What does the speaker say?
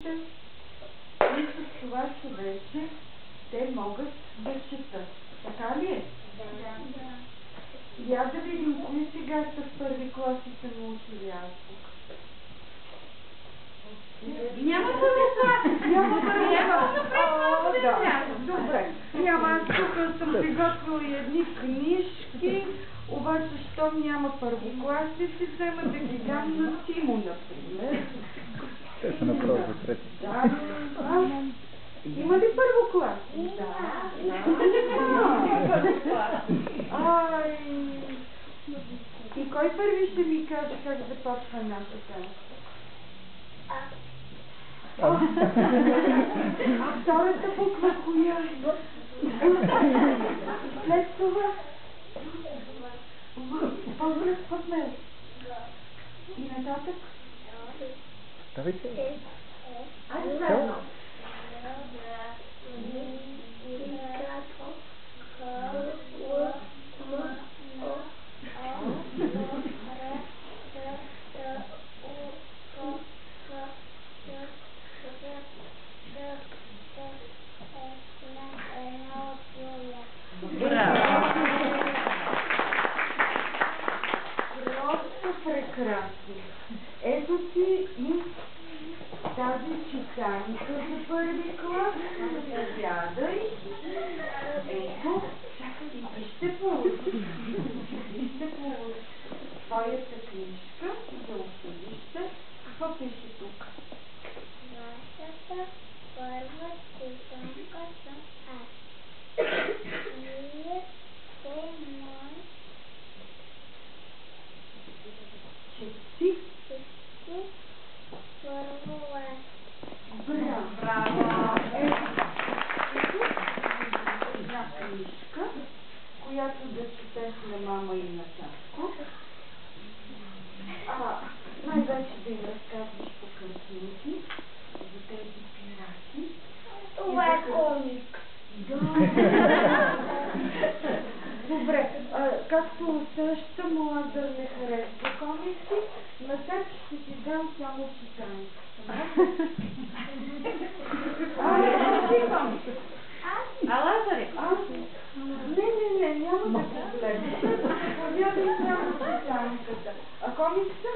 И с това човече те могат да четат. Така ли е? Да. Я да видим, кои сега са в първи клас и са научили азбука. Няма първи клас! Няма първи клас! Да. Добре. Няма, аз тук съм приготвила едни книжки, обаче, щом няма първокласници, взема да ги дам на Тимо, например. Те са на проза трети. Да. Има ли първокласници? Ай. И кой първи ще ми каже как започва нашата? А втората буква коя? След това? По-връз под мен. И нататък? Давайте. Айде заедно. Просто прекрасно. Ето ти и тази читанка за първи клас. Сядай. Ето. И ще получиш. Твоята книжка за училище. Какво пише тук? Вашата първа читанка съм аз. Вие сте мой Чети първолаз. Браво! Ето една книжка, която да четеш на мама и на татко. Най-вече да им разказваш по картинки за тези пирати. Това е комик. Да. Добре, както усещам, Лазар не харесва комикси, на теб ще ти дам само читанка. Лазаре? Не, няма да го гледаш. Повярвай само читанката. А комикса?